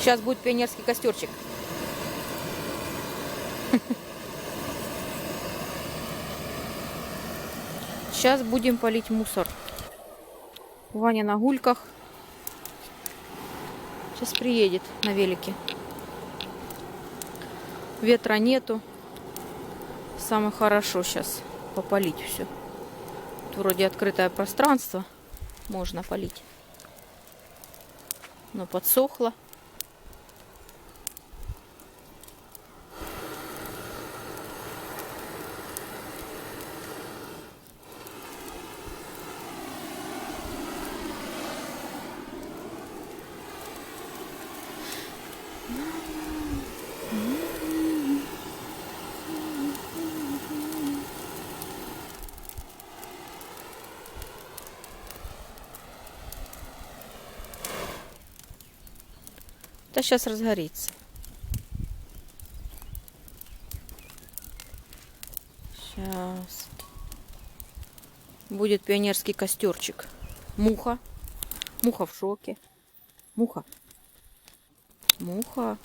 Сейчас будет пионерский костерчик. Сейчас будем полить мусор. Ваня на гульках. Сейчас приедет на велике. Ветра нету. Самое хорошо сейчас попалить все. Тут вроде открытое пространство. Можно полить. Но подсохло. Да сейчас разгорится. Сейчас. Будет пионерский костерчик. Муха. Муха в шоке. Муха. Муха.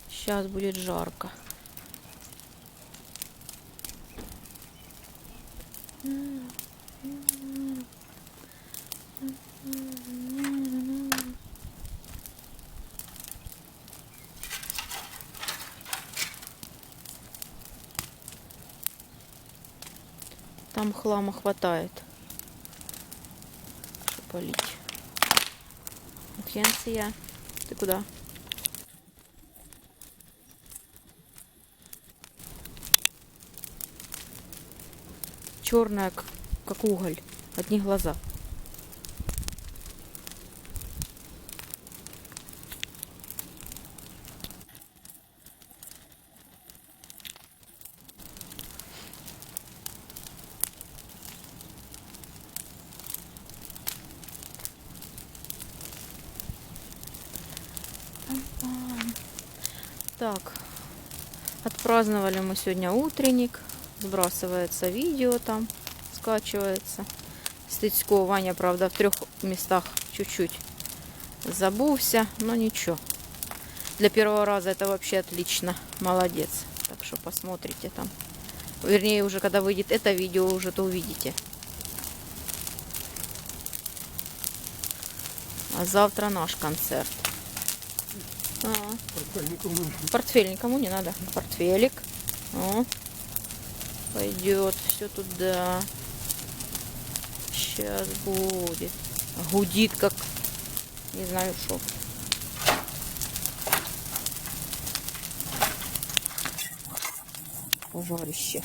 Сейчас будет жарко. Там хлама хватает, чтобы полить. Хенсия, ты куда? Черная, как уголь. Одни глаза. Так, отпраздновали мы сегодня утренник. Сбрасывается видео там, скачивается. Стыцко Ваня, правда, в 3 местах чуть-чуть забылся, но ничего. Для первого раза это вообще отлично. Молодец. Так что посмотрите там. Вернее, уже когда выйдет это видео, уже то увидите. А завтра наш концерт. Портфель никому не надо. Портфелик. О, пойдет все туда. Сейчас будет. Гудит как не знаю что. Пожарище.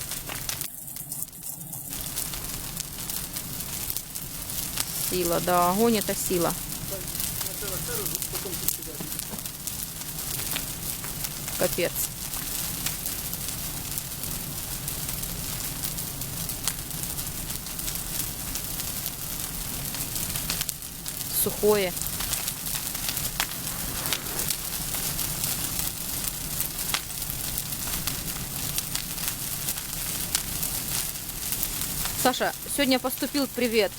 Сила, да, огонь это сила. Капец. Сухое. Саша, сегодня поступил привет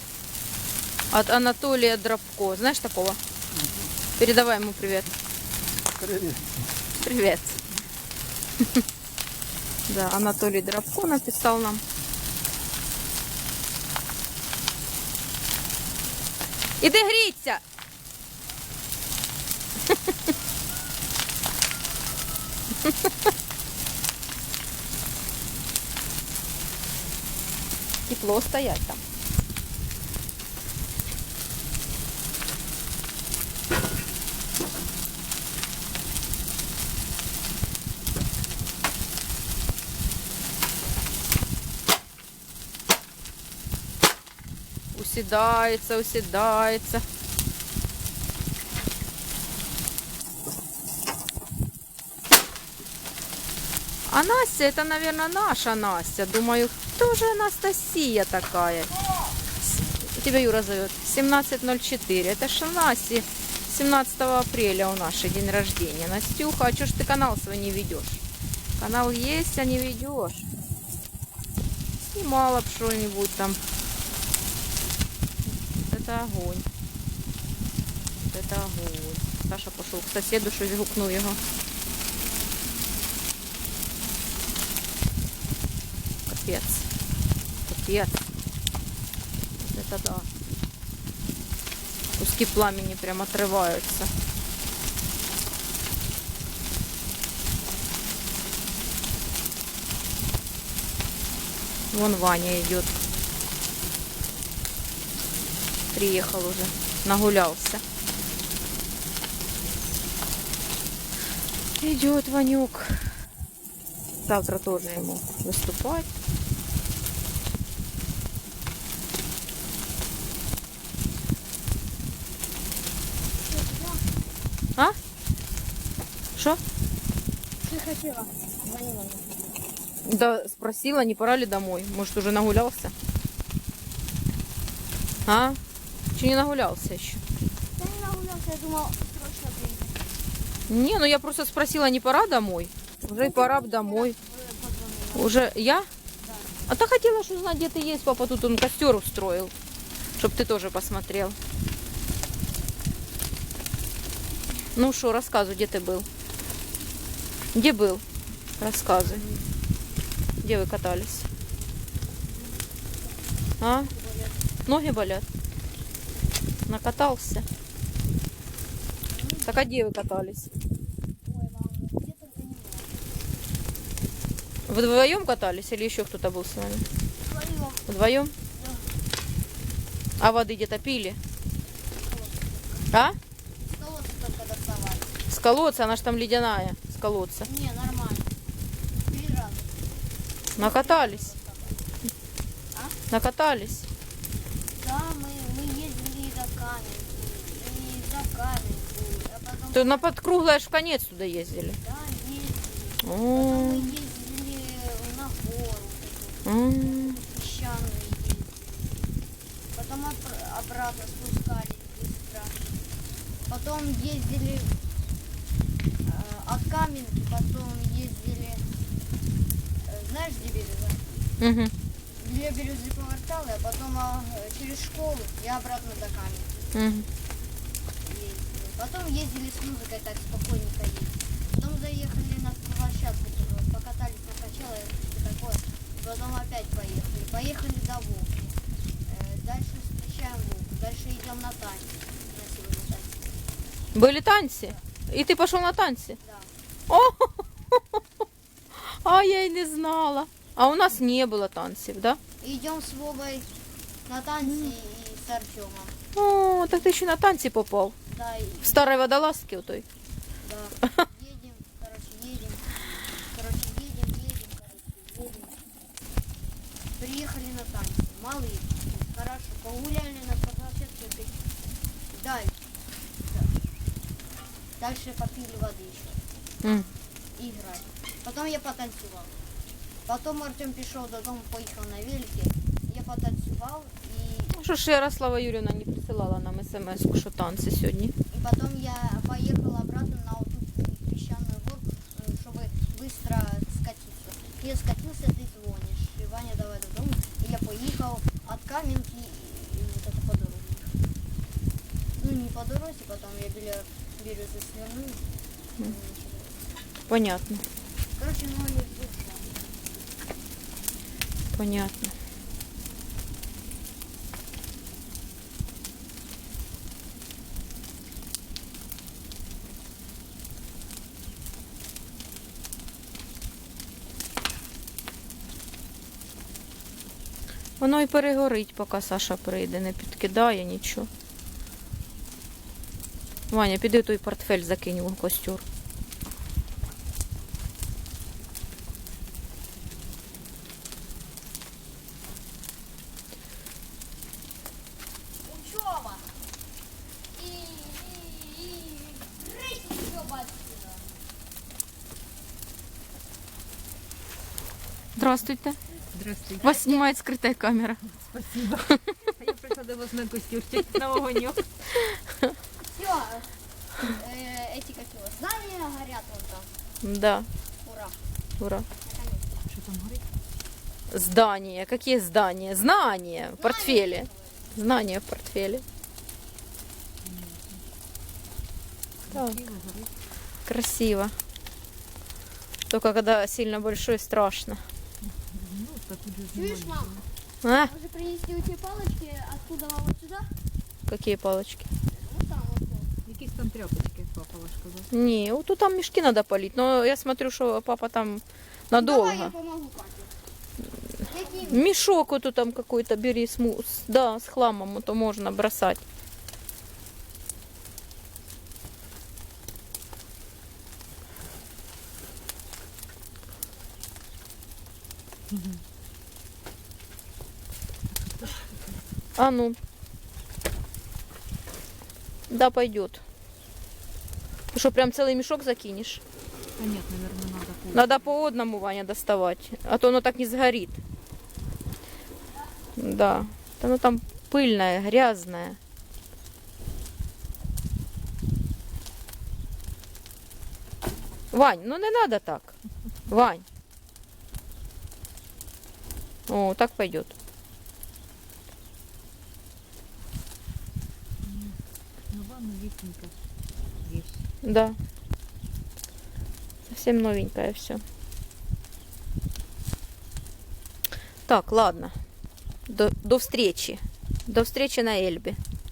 от Анатолия Дробко. Знаешь такого? Передавай ему привет. Привет. Привет. Да, Анатолий Дробко написал нам. Іди гріться! Тепло стоять там. Уседается, уседается. А Настя, это, наверное, наша Настя. Думаю, кто же Анастасия такая? тебя Юра зовет? 17:04. Это ж у нас 17 апреля у нашей день рождения. Настюха, а что ж ты канал свой не ведешь? Канал есть, а не ведешь. Снимала б что-нибудь там. Вот это огонь. Вот это огонь. Саша пошел к соседу, щось гукнув його. Капец. Капец. Вот это да. Куски пламени прям отрываются. Вон Ваня идет. Приехал уже. Нагулялся. Идет Ванюк. Завтра тоже ему выступать. А? Что? Ты хотела? Звонила. Да, спросила, не пора ли домой. Может, уже нагулялся? А? Че не нагулялся еще? Да не нагулялся, я думал, срочно приедет. Не, ну я просто спросила, не пора домой? Уже и пора б домой. Уже я? Да. А ты хотела ж узнать, где ты есть, папа тут он костер устроил. Чтоб ты тоже посмотрел. Ну что, рассказывай, где ты был? Где был? Рассказывай. Где вы катались? А? Ноги болят? Накатался? Так а где вы катались? Ой, мама, где только не было. Вы вдвоем катались или еще кто-то был с вами? Вдвоем. Вдвоем? А воды где-то пили? А? С колодца только доставали. С колодца, она ж там ледяная. С колодца. Не, нормально. 3 раза. Накатались. А? Накатались. Да, мы ездили и до Каменки, и за Каменку, а потом... То на подкруглое аж в конец туда ездили. Да, ездили. Потом О, мы ездили на гору, м. песчаную ездили. Потом обратно спускались быстро. Потом ездили от Каменки, потом ездили, знаешь, где Береза? Мгм. Для Березы повертали, а потом через школу и обратно до Каменки Мгм. ездили. Потом ездили с музыкой, так спокойненько ездили. Потом заехали на площадку, покатались на качело и такое. Потом опять поехали. Поехали до Волки. Дальше встречаем Волку. Дальше идем на танец. На сегодня танец. Были танцы? И ты пошел на танцы? Да. О, а я и не знала. А у нас не было танцев, да? И идем с Вовой на танцы и с Артемом. О, так ты еще на танцы попал. Да, и, В старой водолазке у той. да. Едем, короче, едем. Короче, едем. Приехали на танцы. Малые. Хорошо. Погуляли на площадке. Дальше. Да. Дальше попили воды еще. М. И играли. Потом я потанцевал. Потом Артем пришел до дома, поехал на велике. Я потанцевал и Ну що ж Ярослава Юрівна не присилала нам смс, що танці сьогодні. И потом я поехала обратно на вот эту песчаную горку, чтобы быстро скатиться. Я скатился, ты звонишь. И Ваня, давай до дома. И я поехал от Каменки и вот это по дороге. Ну, не по дороге, потом я біля Березы свернул. Понятно, Короче, ну я вышла. понятно. Воно і перегорить, поки Саша прийде, не підкидає нічого. Ваня, піди той портфель закинь у костюр. Учеба! И рыть учеба отсюда. Здравствуйте. Здравствуйте. Вас снимает скрытая камера. Спасибо. Я пришла Надо возьмем костюрчик на огонек. Все, эти как его, здания горят вон там. Да, Ура, ура. наконец-то. Что там горит? Здания. Какие здания? Знания в портфеле. Знания в портфеле. Так, Красиво горит. красиво. Только когда сильно большой, страшно. Ну, так уже Чуешь, нормально. мам? А? Может принести у тебя палочки оттуда вот сюда? Какие палочки? Вот там вот. Якісь там тряпочки, папа ваш казав. Не, вот тут там мешки надо полить. Но я смотрю, что папа там Давай я надолго. помогу папе. Какими? Мешок вот тут там какой-то бери да, с хламом, то можно бросать. А ну. Да, пойдет. Ты что, прям целый мешок закинешь? А нет, наверное, надо по... Надо по одному, Ваня, доставать. А то оно так не сгорит. Да. Оно там пыльное, грязное. Вань, ну не надо так. Вань. О, так пойдет. Ну, ванна висенька. Есть. Да. Совсем новенькое все. Так, ладно. До встречи. До встречи на Эльбе.